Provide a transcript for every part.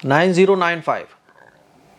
9095,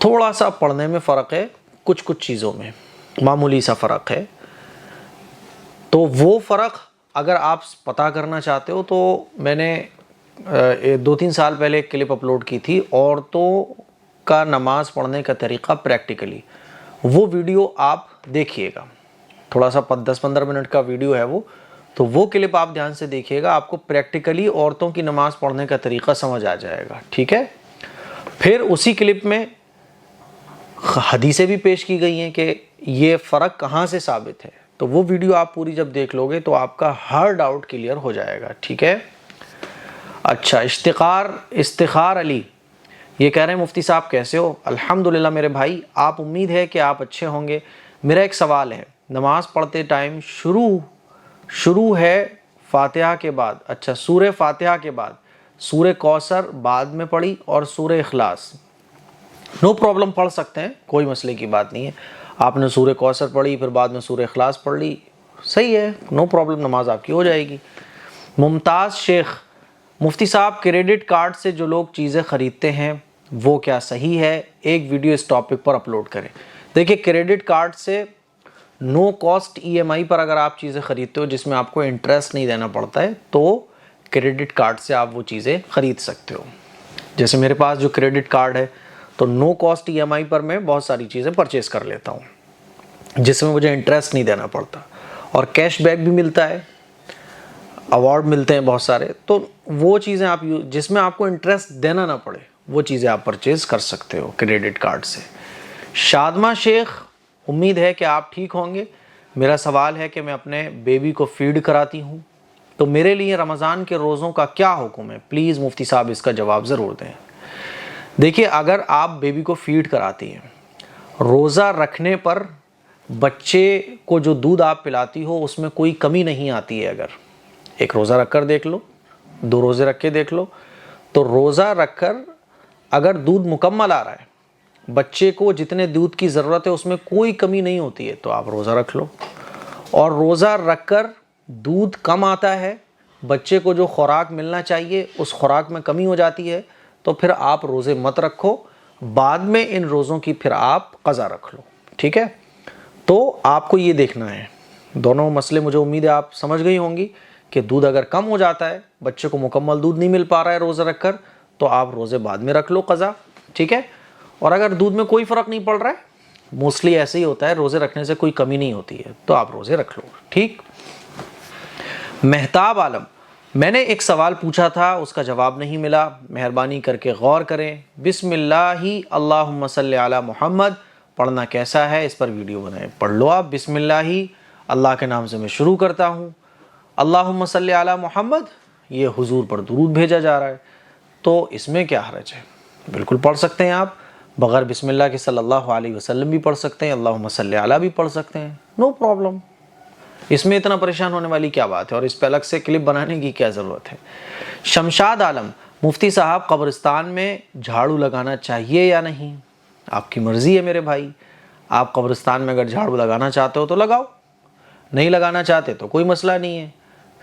تھوڑا سا پڑھنے میں فرق ہے، کچھ چیزوں میں معمولی سا فرق ہے. تو وہ فرق اگر آپ پتہ کرنا چاہتے ہو تو میں نے 2-3 سال پہلے ایک کلپ اپلوڈ کی تھی، عورتوں کا نماز پڑھنے کا طریقہ پریکٹیکلی. وہ ویڈیو آپ دیکھیے گا، تھوڑا سا 10-15 منٹ کا ویڈیو ہے وہ، تو وہ کلپ آپ دھیان سے دیکھیے گا، آپ کو پریکٹیکلی عورتوں کی نماز پڑھنے کا طریقہ سمجھ آ جائے گا. ٹھیک ہے. پھر اسی کلپ میں حدیثیں بھی پیش کی گئی ہیں کہ یہ فرق کہاں سے ثابت ہے. تو وہ ویڈیو آپ پوری جب دیکھ لو گے تو آپ کا ہر ڈاؤٹ کلیئر ہو جائے گا. ٹھیک ہے. اچھا، استخار علی یہ کہہ رہے ہیں مفتی صاحب کیسے ہو؟ الحمدللہ میرے بھائی، آپ امید ہے کہ آپ اچھے ہوں گے. میرا ایک سوال ہے، نماز پڑھتے ٹائم شروع ہے فاتحہ کے بعد، اچھا سورہ فاتحہ کے بعد سورہ کوثر بعد میں پڑھی اور سورہ اخلاص. نو پرابلم، پڑھ سکتے ہیں، کوئی مسئلے کی بات نہیں ہے. آپ نے سورہ کوثر پڑھی پھر بعد میں سورہ اخلاص پڑھ لی، صحیح ہے، نو پرابلم، نماز آپ کی ہو جائے گی. ممتاز شیخ، مفتی صاحب کریڈٹ کارڈ سے جو لوگ چیزیں خریدتے ہیں وہ کیا صحیح ہے؟ ایک ویڈیو اس ٹاپک پر اپلوڈ کریں. دیکھیں، کریڈٹ کارڈ سے نو کاسٹ ای ایم آئی پر اگر آپ چیزیں خریدتے ہو جس میں آپ کو انٹرسٹ نہیں دینا پڑتا ہے تو کریڈٹ کارڈ سے آپ وہ چیزیں خرید سکتے ہو. جیسے میرے پاس جو کریڈٹ کارڈ ہے تو نو کاسٹ ای ایم آئی پر میں بہت ساری چیزیں پرچیز کر لیتا ہوں جس میں مجھے انٹرسٹ نہیں دینا پڑتا، اور کیش بیک بھی ملتا ہے، ایوارڈ ملتے ہیں بہت سارے. تو وہ چیزیں آپ جس میں آپ کو انٹرسٹ دینا نہ پڑے وہ چیزیں آپ پرچیز کر سکتے ہو کریڈٹ کارڈ سے. شادمہ شیخ، امید ہے کہ آپ ٹھیک ہوں گے. میرا سوال ہے کہ میں اپنے بیبی کو فیڈ کراتی ہوں تو میرے لیے رمضان کے روزوں کا کیا حکم ہے؟ پلیز مفتی صاحب اس کا جواب ضرور دیں. دیکھیے، اگر آپ بیبی کو فیڈ کراتی ہیں، روزہ رکھنے پر بچے کو جو دودھ آپ پلاتی ہو اس میں کوئی کمی نہیں آتی ہے. اگر ایک روزہ رکھ کر دیکھ لو، 2 روزے رکھ کے دیکھ لو، تو روزہ رکھ کر اگر دودھ مکمل آ رہا ہے، بچے کو جتنے دودھ کی ضرورت ہے اس میں کوئی کمی نہیں ہوتی ہے تو آپ روزہ رکھ لو. اور روزہ رکھ کر دودھ کم آتا ہے، بچے کو جو خوراک ملنا چاہیے اس خوراک میں کمی ہو جاتی ہے تو پھر آپ روزے مت رکھو، بعد میں ان روزوں کی پھر آپ قضا رکھ لو. ٹھیک ہے. تو آپ کو یہ دیکھنا ہے، دونوں مسئلے مجھے امید ہے آپ سمجھ گئی ہوں گی کہ دودھ اگر کم ہو جاتا ہے، بچے کو مکمل دودھ نہیں مل پا رہا ہے روزہ رکھ کر، تو آپ روزے بعد میں رکھ لو قضا. ٹھیک ہے. اور اگر دودھ میں کوئی فرق نہیں پڑ رہا ہے، موسٹلی ایسے ہی ہوتا ہے، روزے رکھنے سے کوئی کمی نہیں ہوتی ہے، تو آپ روزے رکھ لو. ٹھیک. مہتاب عالم، میں نے ایک سوال پوچھا تھا، اس کا جواب نہیں ملا، مہربانی کر کے غور کریں. بسم اللہ اللہم صلی علی محمد پڑھنا کیسا ہے، اس پر ویڈیو بنائیں. پڑھ لو آپ. بسم اللہ، اللہ کے نام سے میں شروع کرتا ہوں. اللہم صلی علی محمد، یہ حضور پر درود بھیجا جا رہا ہے، تو اس میں کیا حرج ہے؟ بالکل پڑھ سکتے ہیں آپ. بغیر بسم اللہ کے صلی اللہ علیہ وسلم بھی پڑھ سکتے ہیں، اللہم صلی علی بھی پڑھ سکتے ہیں، نو پرابلم. اس میں اتنا پریشان ہونے والی کیا بات ہے، اور اس پہ الگ سے کلپ بنانے کی کیا ضرورت ہے؟ شمشاد عالم، مفتی صاحب قبرستان میں جھاڑو لگانا چاہیے یا نہیں؟ آپ کی مرضی ہے میرے بھائی، آپ قبرستان میں اگر جھاڑو لگانا چاہتے ہو تو لگاؤ، نہیں لگانا چاہتے تو کوئی مسئلہ نہیں ہے.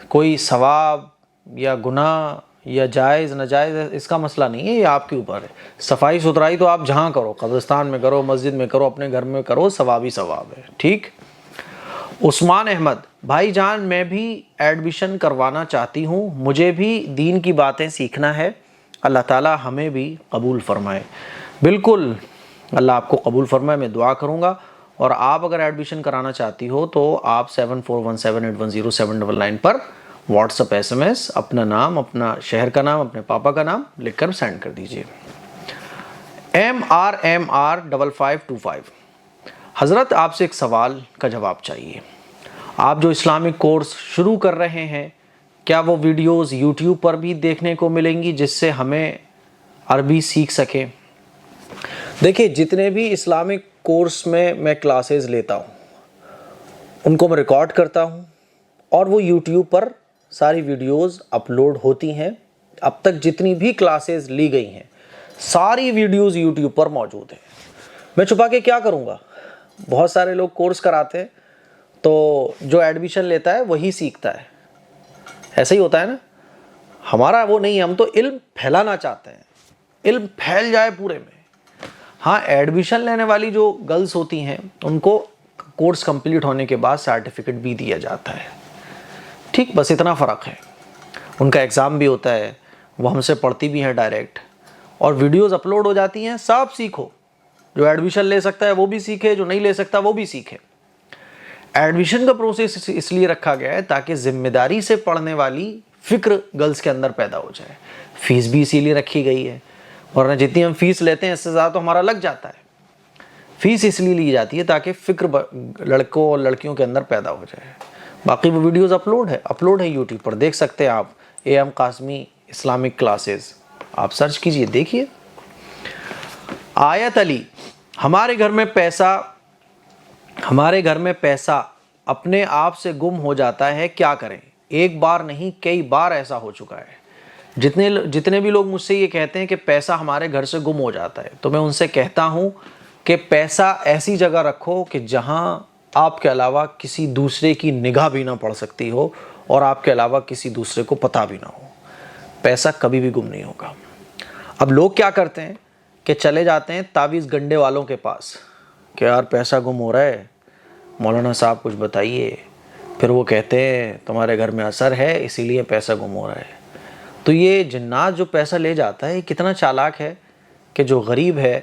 کوئی ثواب یا گناہ یا جائز ناجائز اس کا مسئلہ نہیں ہے، یہ آپ کے اوپر ہے. صفائی ستھرائی تو آپ جہاں کرو، قبرستان میں کرو، مسجد میں کرو، اپنے گھر میں کرو، ثواب ہی ثواب ہے. ٹھیک. عثمان احمد، بھائی جان میں بھی ایڈمیشن کروانا چاہتی ہوں، مجھے بھی دین کی باتیں سیکھنا ہے، اللہ تعالی ہمیں بھی قبول فرمائے. بالکل، اللہ آپ کو قبول فرمائے، میں دعا کروں گا. اور آپ اگر ایڈمیشن کرانا چاہتی ہو تو آپ 7417810799 پر واٹس اپ SMS اپنا نام، اپنا شہر کا نام، اپنے پاپا کا نام لکھ کر سینڈ کر دیجئے. MRMR5525، حضرت آپ سے ایک سوال کا جواب چاہیے. آپ جو اسلامک کورس شروع کر رہے ہیں، کیا وہ ویڈیوز یوٹیوب پر بھی دیکھنے کو ملیں گی جس سے ہمیں عربی سیکھ سکیں؟ دیکھیں، جتنے بھی اسلامک کورس میں کلاسز لیتا ہوں ان کو میں ریکارڈ کرتا ہوں اور وہ یوٹیوب پر ساری ویڈیوز اپلوڈ ہوتی ہیں. اب تک جتنی بھی کلاسز لی گئی ہیں ساری ویڈیوز یوٹیوب پر موجود ہیں. میں چھپا کے کیا کروں گا؟ بہت سارے لوگ کورس کراتے ہیں تو جو ایڈمیشن لیتا ہے وہی سیکھتا ہے، ایسا ہی ہوتا ہے نا. ہمارا وہ نہیں ہے، ہم تو علم پھیلانا چاہتے ہیں، علم پھیل جائے پورے میں. ہاں ایڈمیشن لینے والی جو گرلس ہوتی ہیں ان کو کورس کمپلیٹ ہونے کے بعد سرٹیفکیٹ بھی دیا جاتا ہے. ٹھیک، بس اتنا فرق ہے. ان کا ایگزام بھی ہوتا ہے، وہ ہم سے پڑھتی بھی ہیں ڈائریکٹ، اور ویڈیوز اپلوڈ ہو جاتی ہیں. سب سیکھو، جو ایڈمیشن لے سکتا ہے وہ بھی سیکھے، جو نہیں لے سکتا وہ بھی سیکھے. ایڈمیشن کا پروسیس اس لیے رکھا گیا ہے تاکہ ذمہ داری سے پڑھنے والی فکر گرلس کے اندر پیدا ہو جائے. فیس بھی اسی لیے رکھی گئی ہے، ورنہ جتنی ہم فیس لیتے ہیں اس سے زیادہ تو ہمارا لگ جاتا ہے. فیس اس لیے لی جاتی ہے تاکہ فکر لڑکوں اور لڑکیوں کے اندر پیدا ہو جائے. باقی وہ ویڈیوز اپلوڈ ہے یوٹیوب پر، دیکھ سکتے ہیں آپ. AM قاسمی اسلامک کلاسز آپ سرچ کیجئے، دیکھیے. آیت علی، ہمارے گھر میں پیسہ اپنے آپ سے گم ہو جاتا ہے، کیا کریں؟ ایک بار نہیں کئی بار ایسا ہو چکا ہے. جتنے بھی لوگ مجھ سے یہ کہتے ہیں کہ پیسہ ہمارے گھر سے گم ہو جاتا ہے، تو میں ان سے کہتا ہوں کہ پیسہ ایسی جگہ رکھو کہ جہاں آپ کے علاوہ کسی دوسرے کی نگاہ بھی نہ پڑ سکتی ہو اور آپ کے علاوہ کسی دوسرے کو پتہ بھی نہ ہو. پیسہ کبھی بھی گم نہیں ہوگا. اب لوگ کیا کرتے ہیں کہ چلے جاتے ہیں تعویذ گنڈے والوں کے پاس کہ یار پیسہ گم ہو رہا ہے، مولانا صاحب کچھ بتائیے. پھر وہ کہتے ہیں تمہارے گھر میں اثر ہے اسی لیے پیسہ گم ہو رہا ہے. تو یہ جنات جو پیسہ لے جاتا ہے کتنا چالاک ہے کہ جو غریب ہے،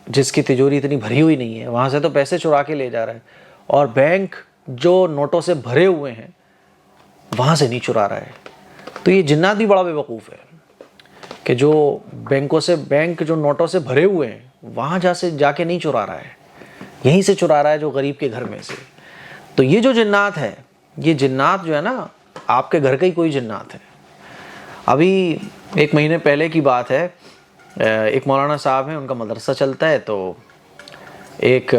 جس کی تجوری اتنی بھری ہوئی نہیں ہے، وہاں سے تو پیسے چرا کے لے جا رہا ہے، اور بینک جو نوٹوں سے بھرے ہوئے ہیں وہاں سے نہیں چرا رہا ہے. تو یہ جنات بھی بڑا بے وقوف ہے کہ جو بینک جو نوٹوں سے بھرے ہوئے ہیں وہاں جا کے نہیں چرا رہا ہے، یہیں سے چرا رہا ہے جو غریب کے گھر میں سے. تو یہ جو جنات ہے، یہ جنات جو ہے نا آپ کے گھر کا ہی کوئی جنات ہے. ابھی 1 مہینے پہلے کی بات ہے، ایک مولانا صاحب ہیں، ان کا مدرسہ چلتا ہے. تو ایک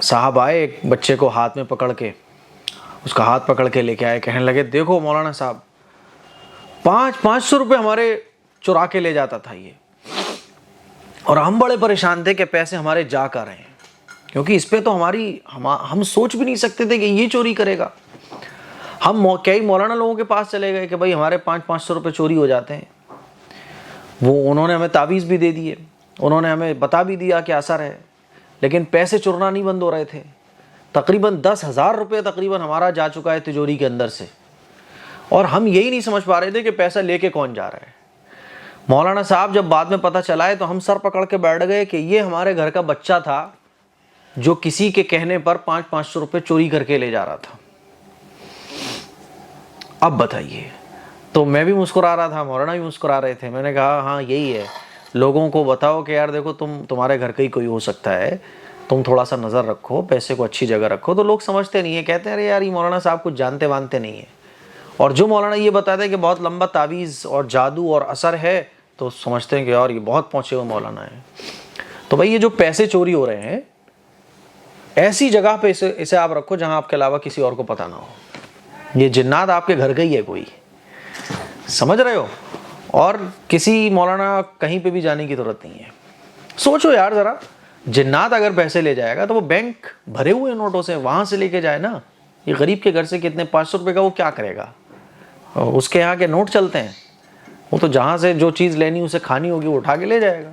صاحب آئے، ایک بچے کو ہاتھ میں پکڑ کے، اس کا ہاتھ پکڑ کے لے کے آئے، کہنے لگے دیکھو مولانا صاحب 500 روپے ہمارے چرا کے لے جاتا تھا یہ، اور ہم بڑے پریشان تھے کہ پیسے ہمارے جا کر رہے ہیں، کیونکہ اس پہ تو ہم سوچ بھی نہیں سکتے تھے کہ یہ چوری کرے گا. ہم کئی مولانا لوگوں کے پاس چلے گئے کہ بھائی ہمارے 500 روپے چوری ہو جاتے ہیں. انہوں نے ہمیں تعویذ بھی دے دیے، انہوں نے ہمیں بتا بھی دیا کہ اثر ہے، لیکن پیسے چرنا نہیں بند ہو رہے تھے. تقریباً 10,000 روپے تقریباً ہمارا جا چکا ہے تجوری کے اندر سے، اور ہم یہی نہیں سمجھ پا رہے تھے کہ پیسہ لے کے کون جا رہا ہے. مولانا صاحب جب بعد میں پتہ چلا ہے تو ہم سر پکڑ کے بیٹھ گئے کہ یہ ہمارے گھر کا بچہ تھا جو کسی کے کہنے پر 500 روپے چوری کر کے لے جا رہا تھا. اب بتائیے. تو میں بھی مسکرا رہا تھا، مولانا بھی مسکرا رہے تھے. میں نے کہا ہاں یہی ہے، لوگوں کو بتاؤ کہ یار دیکھو تمہارے گھر کا ہی کوئی ہو سکتا ہے، تم تھوڑا سا نظر رکھو، پیسے کو اچھی جگہ رکھو. تو لوگ سمجھتے نہیں ہیں، کہتے ہیں ارے یار یہ مولانا صاحب کچھ جانتے وانتے نہیں ہیں. اور جو مولانا یہ بتاتے ہیں کہ بہت لمبا تعویذ اور جادو اور اثر ہے تو سمجھتے ہیں کہ یار یہ بہت پہنچے ہوئے مولانا ہیں. تو بھائی یہ جو پیسے چوری ہو رہے ہیں ایسی جگہ پہ اسے آپ رکھو جہاں آپ کے علاوہ کسی اور کو پتہ نہ ہو. یہ جنات آپ کے گھر کا ہی ہے کوئی، سمجھ رہے ہو؟ اور کسی مولانا کہیں پہ بھی جانے کی ضرورت نہیں ہے. سوچو یار ذرا، جنات اگر پیسے لے جائے گا تو وہ بینک بھرے ہوئے نوٹوں سے وہاں سے لے کے جائے نا. یہ غریب کے گھر سے کتنے 500 روپے کا وہ کیا کرے گا؟ اس کے یہاں کے نوٹ چلتے ہیں، وہ تو جہاں سے جو چیز لینی اسے کھانی ہوگی وہ اٹھا کے لے جائے گا.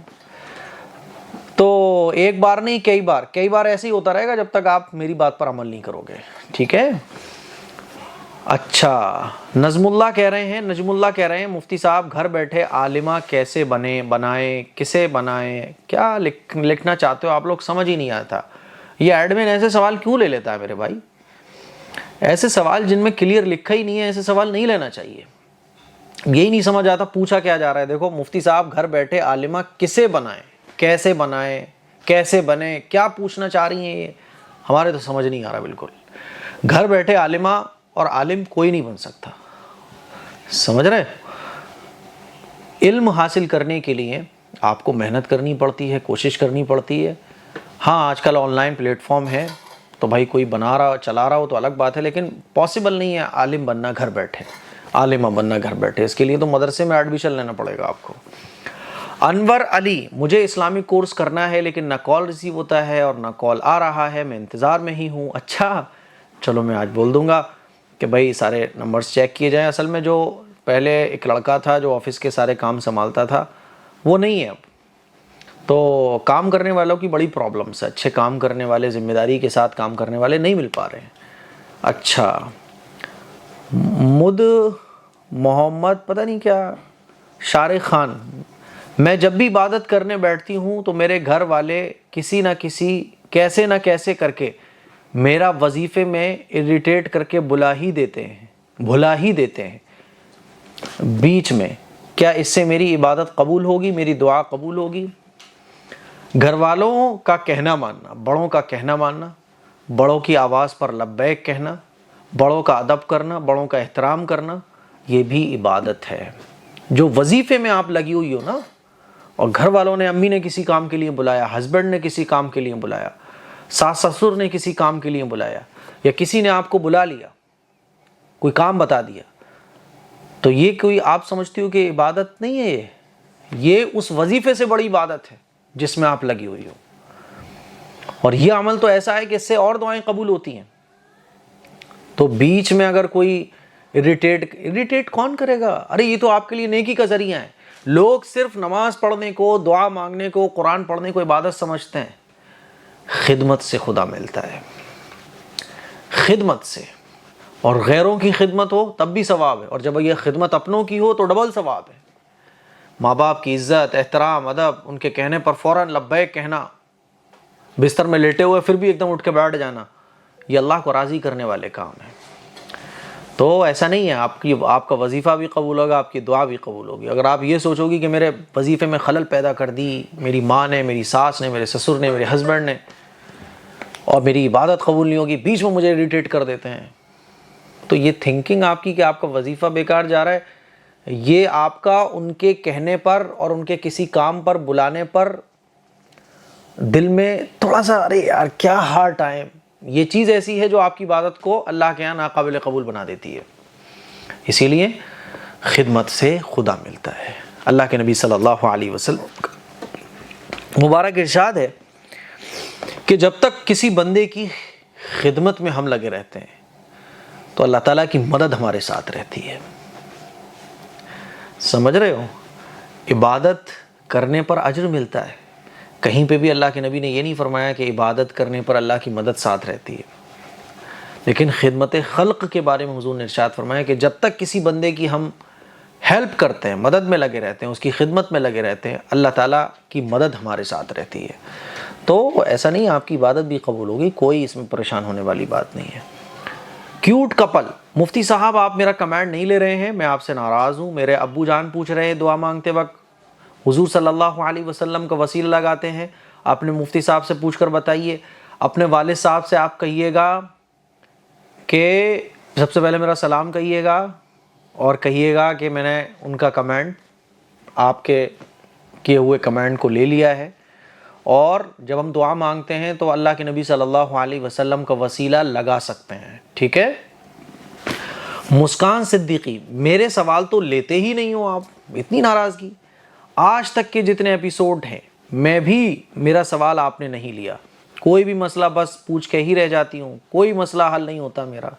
تو ایک بار نہیں کئی بار ایسے ہی ہوتا رہے گا جب تک آپ میری بات پر عمل نہیں کرو گے. ٹھیک ہے؟ اچھا، نجم اللہ کہہ رہے ہیں مفتی صاحب گھر بیٹھے عالمہ کیسے بنائیں، کسے بنائیں؟ کیا لکھنا چاہتے ہو آپ لوگ سمجھ ہی نہیں آتا. یہ ایڈمن ایسے سوال کیوں لے لیتا ہے میرے بھائی؟ ایسے سوال جن میں کلیئر لکھا ہی نہیں ہے ایسے سوال نہیں لینا چاہیے. یہی نہیں سمجھ آتا پوچھا کیا جا رہا ہے. دیکھو مفتی صاحب گھر بیٹھے عالمہ کسے بنائیں، کیسے بنائیں، کیسے بنے، کیا پوچھنا چاہ رہی ہیں؟ یہ ہمارے تو سمجھ نہیں آ رہا بالکل. گھر بیٹھے عالمہ اور عالم کوئی نہیں بن سکتا، سمجھ رہے؟ علم حاصل کرنے کے لیے آپ کو محنت کرنی پڑتی ہے، کوشش کرنی پڑتی ہے. ہاں آج کل آن لائن پلیٹ فارم ہے تو بھائی کوئی بنا رہا چلا رہا ہو تو الگ بات ہے، لیکن پاسبل نہیں ہے عالم بننا گھر بیٹھے، عالمہ بننا گھر بیٹھے. اس کے لیے تو مدرسے میں ایڈمیشن لینا پڑے گا آپ کو. انور علی، مجھے اسلامک کورس کرنا ہے لیکن نہ کال ریسیو ہوتا ہے اور نہ کال آ رہا ہے، میں انتظار میں ہی ہوں. اچھا چلو میں آج بول دوں گا کہ بھائی سارے نمبرز چیک کیے جائیں. اصل میں جو پہلے ایک لڑکا تھا جو آفس کے سارے کام سنبھالتا تھا وہ نہیں ہے اب، تو کام کرنے والوں کی بڑی پرابلمس ہے، اچھے کام کرنے والے، ذمہ داری کے ساتھ کام کرنے والے نہیں مل پا رہے ہیں۔ اچھا، محمد پتہ نہیں کیا، شارق خان، میں جب بھی عبادت کرنے بیٹھتی ہوں تو میرے گھر والے کسی نہ کسی کیسے نہ کیسے کر کے میرا وظیفے میں اریٹیٹ کر کے بھلا ہی دیتے ہیں بیچ میں۔ کیا اس سے میری عبادت قبول ہوگی، میری دعا قبول ہوگی؟ گھر والوں کا کہنا ماننا، بڑوں کا کہنا ماننا، بڑوں کی آواز پر لبیک کہنا، بڑوں کا ادب کرنا، بڑوں کا احترام کرنا، یہ بھی عبادت ہے۔ جو وظیفے میں آپ لگی ہوئی ہو نا، اور گھر والوں نے، امی نے کسی کام کے لیے بلایا، ہسبینڈ نے کسی کام کے لیے بلایا، ساس سسر نے کسی کام کے لیے بلایا، یا کسی نے آپ کو بلا لیا، کوئی کام بتا دیا، تو یہ کوئی آپ سمجھتی ہو کہ عبادت نہیں ہے؟ یہ اس وظیفے سے بڑی عبادت ہے جس میں آپ لگی ہوئی ہو۔ اور یہ عمل تو ایسا ہے کہ اس سے اور دعائیں قبول ہوتی ہیں۔ تو بیچ میں اگر کوئی اریٹیٹ کون کرے گا؟ ارے یہ تو آپ کے لیے نیکی کا ذریعہ ہے۔ لوگ صرف نماز پڑھنے کو، دعا مانگنے کو، قرآن پڑھنے کو عبادت سمجھتے ہیں۔ خدمت سے خدا ملتا ہے، خدمت سے، اور غیروں کی خدمت ہو تب بھی ثواب ہے، اور جب یہ خدمت اپنوں کی ہو تو ڈبل ثواب ہے۔ ماں باپ کی عزت، احترام، ادب، ان کے کہنے پر فوراً لبیک کہنا، بستر میں لیٹے ہوئے پھر بھی ایک دم اٹھ کے بیٹھ جانا، یہ اللہ کو راضی کرنے والے کام ہیں۔ تو ایسا نہیں ہے، آپ کا وظیفہ بھی قبول ہوگا، آپ کی دعا بھی قبول ہوگی۔ اگر آپ یہ سوچو گی کہ میرے وظیفے میں خلل پیدا کر دی میری ماں نے، میری ساس نے، میرے سسر نے، میرے ہسبینڈ نے، اور میری عبادت قبول نہیں ہوگی، بیچ میں مجھے اریٹیٹ کر دیتے ہیں، تو یہ تھنکنگ آپ کی کہ آپ کا وظیفہ بیکار جا رہا ہے، یہ آپ کا ان کے کہنے پر اور ان کے کسی کام پر بلانے پر دل میں تھوڑا سا ارے یار کیا ہارڈ ٹائم، یہ چیز ایسی ہے جو آپ کی عبادت کو اللہ کے یہاں ناقابل قبول بنا دیتی ہے۔ اسی لیے خدمت سے خدا ملتا ہے۔ اللہ کے نبی صلی اللہ علیہ وسلم کا مبارک ارشاد ہے کہ جب تک کسی بندے کی خدمت میں ہم لگے رہتے ہیں تو اللہ تعالیٰ کی مدد ہمارے ساتھ رہتی ہے۔ سمجھ رہے ہو؟ عبادت کرنے پر اجر ملتا ہے، کہیں پہ بھی اللہ کے نبی نے یہ نہیں فرمایا کہ عبادت کرنے پر اللہ کی مدد ساتھ رہتی ہے، لیکن خدمت خلق کے بارے میں حضور نے ارشاد فرمایا کہ جب تک کسی بندے کی ہم ہیلپ کرتے ہیں، مدد میں لگے رہتے ہیں، اس کی خدمت میں لگے رہتے ہیں، اللہ تعالیٰ کی مدد ہمارے ساتھ رہتی ہے۔ تو ایسا نہیں، آپ کی عبادت بھی قبول ہوگی، کوئی اس میں پریشان ہونے والی بات نہیں ہے۔ کیوٹ کپل، مفتی صاحب آپ میرا کمنٹ نہیں لے رہے ہیں، میں آپ سے ناراض ہوں۔ میرے ابو جان پوچھ رہے ہیں دعا مانگتے وقت حضور صلی اللہ علیہ وسلم کا وسیلہ لگاتے ہیں، اپنے مفتی صاحب سے پوچھ کر بتائیے۔ اپنے والد صاحب سے آپ کہیے گا کہ سب سے پہلے میرا سلام کہیے گا، اور کہیے گا کہ میں نے ان کا کمنٹ، آپ کے کیے ہوئے کمنٹ کو لے لیا ہے، اور جب ہم دعا مانگتے ہیں تو اللہ کے نبی صلی اللہ علیہ وسلم کا وسیلہ لگا سکتے ہیں، ٹھیک ہے؟ مسکان صدیقی، میرے سوال تو لیتے ہی نہیں ہو آپ، اتنی ناراضگی۔ آج تک کے جتنے ایپیسوڈ ہیں میں بھی میرا سوال آپ نے نہیں لیا، کوئی بھی مسئلہ بس پوچھ کے ہی رہ جاتی ہوں، کوئی مسئلہ حل نہیں ہوتا میرا۔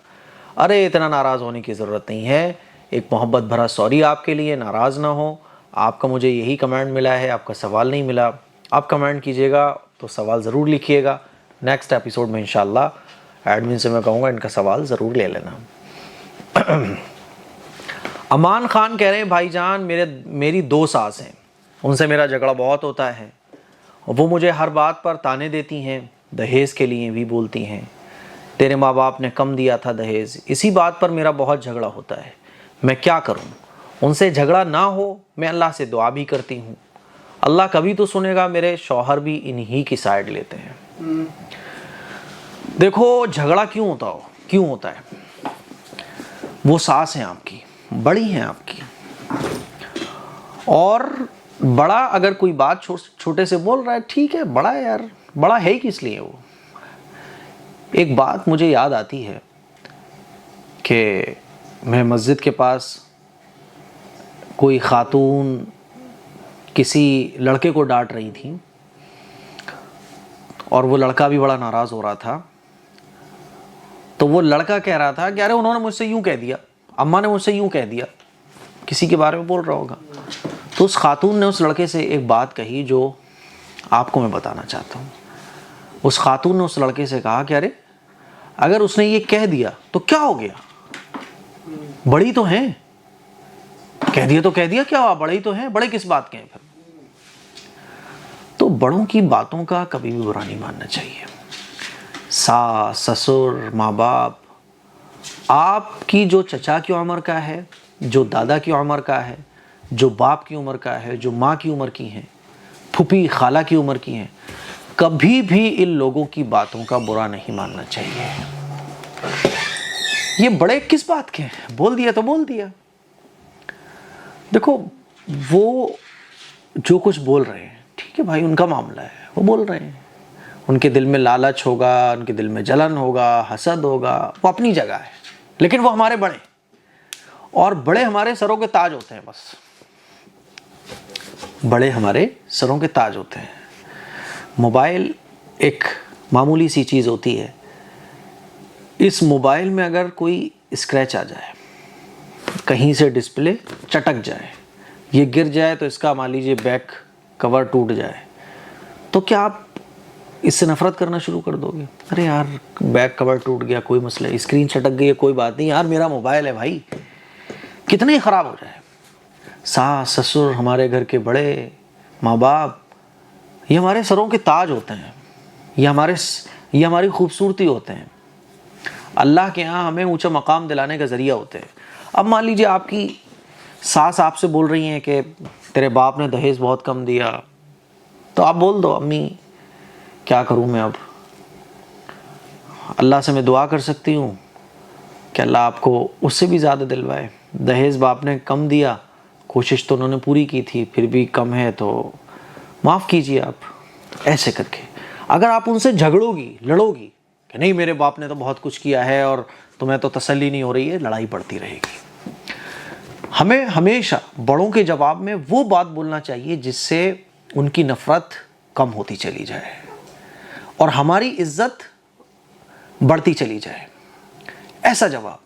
ارے اتنا ناراض ہونے کی ضرورت نہیں ہے، ایک محبت بھرا سوری آپ کے لیے، ناراض نہ ہو۔ آپ کا مجھے یہی کمنٹ ملا ہے، آپ کا سوال نہیں ملا۔ آپ کمنٹ کیجئے گا تو سوال ضرور لکھیے گا، نیکسٹ ایپیسوڈ میں انشاءاللہ ایڈمن سے میں کہوں گا ان کا سوال ضرور لے لینا۔ امان خان کہہ رہے ہیں بھائی جان میری 2 ساس ہیں، ان سے میرا جھگڑا بہت ہوتا ہے، وہ مجھے ہر بات پر تانے دیتی ہیں، دہیز کے لیے بھی بولتی ہیں، تیرے ماں باپ نے کم دیا تھا دہیز، اسی بات پر میرا بہت جھگڑا ہوتا ہے، میں کیا کروں؟ ان سے جھگڑا نہ ہو، میں اللہ سے دعا بھی کرتی ہوں، اللہ کبھی تو سنے گا، میرے شوہر بھی انہی کی سائیڈ لیتے ہیں۔ دیکھو جھگڑا کیوں ہوتا ہے؟ وہ ساس ہیں آپ کی، بڑی ہیں آپ کی، اور بڑا اگر کوئی بات چھوٹے سے بول رہا ہے، ٹھیک ہے، بڑا ہے یار، بڑا ہے کس لیے وہ۔ ایک بات مجھے یاد آتی ہے کہ میں مسجد کے پاس کوئی خاتون کسی لڑکے کو ڈانٹ رہی تھی، اور وہ لڑکا بھی بڑا ناراض ہو رہا تھا، تو وہ لڑکا کہہ رہا تھا کہ ارے انہوں نے مجھ سے یوں کہہ دیا، اماں نے مجھ سے یوں کہہ دیا، کسی کے بارے میں بول رہا ہوگا۔ تو اس خاتون نے اس لڑکے سے ایک بات کہی جو آپ کو میں بتانا چاہتا ہوں. اس خاتون نے اس لڑکے سے کہا کہ ارے اگر اس نے یہ کہہ دیا تو کیا ہو گیا, بڑی تو ہیں, کہہ دیا تو کہہ دیا, کیا بڑے تو ہیں, بڑے کس بات کے ہیں پھر. تو بڑوں کی باتوں کا کبھی بھی برا نہیں ماننا چاہیے. ساس سسر ماں باپ, آپ کی جو چچا کی عمر کا ہے, جو دادا کی عمر کا ہے, جو باپ کی عمر کا ہے, جو ماں کی عمر کی ہیں, پھوپھی خالہ کی عمر کی ہیں, کبھی بھی ان لوگوں کی باتوں کا برا نہیں ماننا چاہیے. یہ بڑے کس بات کے ہیں, بول دیا تو بول دیا. دیکھو وہ جو کچھ بول رہے ہیں ٹھیک ہے بھائی, ان کا معاملہ ہے, وہ بول رہے ہیں, ان کے دل میں لالچ ہوگا, ان کے دل میں جلن ہوگا, حسد ہوگا, وہ اپنی جگہ ہے, لیکن وہ ہمارے بڑے, اور بڑے ہمارے سروں کے تاج ہوتے ہیں. بس بڑے ہمارے سروں کے تاج ہوتے ہیں. موبائل ایک معمولی سی چیز ہوتی ہے, اس موبائل میں اگر کوئی اسکریچ آ جائے, کہیں سے ڈسپلے چٹک جائے, یہ گر جائے تو اس کا مان لیجیے بیک کور ٹوٹ جائے, تو کیا آپ اس سے نفرت کرنا شروع کر دو گے؟ ارے یار بیک کور ٹوٹ گیا کوئی مسئلہ, اسکرین چٹک گئی ہے کوئی بات نہیں, یار میرا موبائل ہے بھائی, کتنا ہی خراب ہو جائے. ساس سسر, ہمارے گھر کے بڑے, ماں باپ, یہ ہمارے سروں کے تاج ہوتے ہیں, یہ ہماری خوبصورتی ہوتے ہیں, اللہ کے ہاں ہمیں اونچا مقام دلانے کا ذریعہ ہوتے ہیں. اب مان لیجیے آپ کی ساس آپ سے بول رہی ہیں کہ تیرے باپ نے دہیج بہت کم دیا, تو آپ بول دو امی کیا کروں میں, اب اللہ سے میں دعا کر سکتی ہوں کہ اللہ آپ کو اس سے بھی زیادہ دلوائے. دہیج باپ نے کم دیا, کوشش تو انہوں نے پوری کی تھی, پھر بھی کم ہے تو معاف کیجیے آپ. ایسے کر کے اگر آپ ان سے جھگڑو گی, لڑو گی کہ نہیں میرے باپ نے تو بہت کچھ کیا ہے اور تمہیں تو تسلی نہیں ہو رہی ہے, لڑائی پڑتی رہے گی. ہمیں ہمیشہ بڑوں کے جواب میں وہ بات بولنا چاہیے جس سے ان کی نفرت کم ہوتی چلی جائے اور ہماری عزت بڑھتی چلی جائے. ایسا جواب.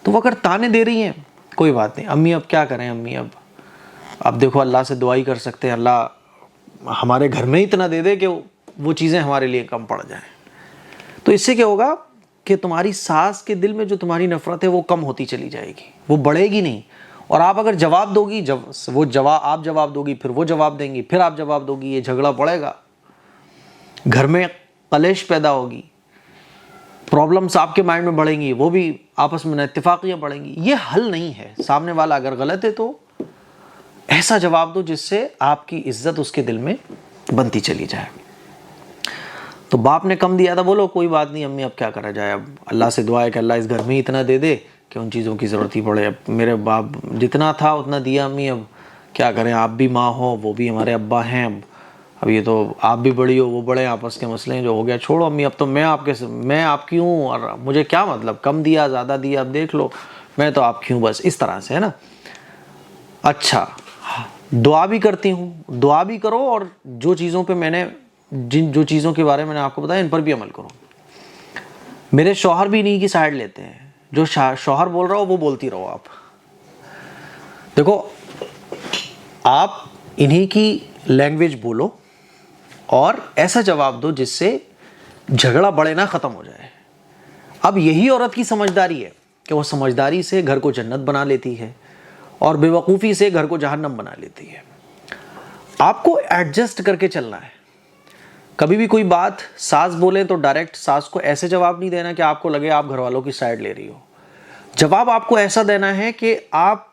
تو وہ اگر تانے دے رہی ہیں کوئی بات نہیں, امی اب کیا کریں, امی اب دیکھو اللہ سے دعا ہی کر سکتے ہیں, اللہ ہمارے گھر میں اتنا دے دے کہ وہ چیزیں ہمارے لیے کم پڑ جائیں. تو اس سے کیا ہوگا کہ تمہاری ساس کے دل میں جو تمہاری نفرت ہے وہ کم ہوتی چلی جائے گی, وہ بڑھے گی نہیں. اور آپ اگر جواب دو گی, آپ جواب دو گی, پھر وہ جواب دیں گی, پھر آپ جواب دو گی, یہ جھگڑا بڑھے گا, گھر میں کلیش پیدا ہوگی, پرابلمس آپ کے مائنڈ میں بڑھیں گی, وہ بھی آپس میں اتفاقیاں بڑھیں گی. یہ حل نہیں ہے. سامنے والا اگر غلط ہے تو ایسا جواب دو جس سے آپ کی عزت اس کے دل میں بنتی چلی جائے. تو باپ نے کم دیا تھا, بولو کوئی بات نہیں امی اب کیا کرا جائے, اب اللہ سے دعا ہے کہ اللہ اس گھر میں اتنا دے دے کہ ان چیزوں کی ضرورت ہی پڑے. اب میرے باپ جتنا تھا اتنا دیا امی, اب کیا کریں, آپ بھی ماں ہو, وہ بھی ہمارے ابا ہیں, اب یہ تو آپ بھی بڑی ہو, وہ بڑے ہیں, آپس کے مسئلے ہیں, جو ہو گیا چھوڑو امی, اب تو میں آپ کی ہوں اور مجھے کیا مطلب, کم دیا زیادہ دیا اب دیکھ لو, میں تو آپ کی ہوں, بس اس طرح سے ہے نا. اچھا دعا بھی کرتی ہوں, دعا بھی کرو, اور جو چیزوں پہ میں نے جو چیزوں کے بارے میں نے آپ کو بتایا ان پر بھی عمل کرو. میرے شوہر بھی انہی کی سائیڈ لیتے ہیں, جو شوہر بول رہا ہو وہ بولتی رہو. آپ دیکھو آپ انہی کی لینگویج بولو اور ایسا جواب دو جس سے جھگڑا بڑھے نہ ختم ہو جائے. اب یہی عورت کی سمجھداری ہے کہ وہ سمجھداری سے گھر کو جنت بنا لیتی ہے اور بے وقوفی سے گھر کو جہنم بنا لیتی ہے. آپ کو ایڈجسٹ کر کے چلنا ہے. کبھی بھی کوئی بات ساس بولے تو ڈائریکٹ ساس کو ایسے جواب نہیں دینا کہ آپ کو لگے آپ گھر والوں کی سائڈ لے رہی ہو. جواب آپ کو ایسا دینا ہے کہ آپ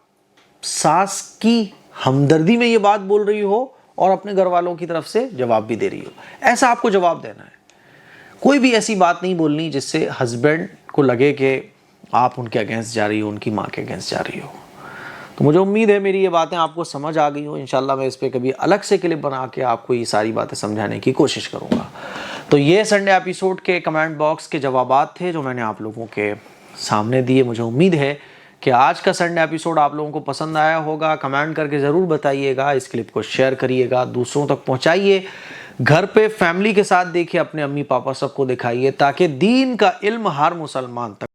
ساس کی ہمدردی میں یہ بات بول رہی ہو اور اپنے گھر والوں کی طرف سے جواب بھی دے رہی ہو. ایسا آپ کو جواب دینا ہے. کوئی بھی ایسی بات نہیں بولنی جس سے ہسبینڈ کو لگے کہ آپ ان کے اگینسٹ جا رہی ہو, ان کی ماں کے اگینسٹ جا رہی ہو. تو مجھے امید ہے میری یہ باتیں آپ کو سمجھ آ گئی ہوں. انشاءاللہ میں اس پہ کبھی الگ سے کلپ بنا کے آپ کو یہ ساری باتیں سمجھانے کی کوشش کروں گا. تو یہ سنڈے ایپیسوڈ کے کمنٹ باکس کے جوابات تھے جو میں نے آپ لوگوں کے سامنے دیے. مجھے امید ہے کہ آج کا سنڈے ایپیسوڈ آپ لوگوں کو پسند آیا ہوگا. کمنٹ کر کے ضرور بتائیے گا, اس کلپ کو شیئر کریے گا, دوسروں تک پہنچائیے, گھر پہ فیملی کے ساتھ دیکھیے, اپنے امی پاپا سب کو دکھائیے تاکہ دین کا علم ہر مسلمان تک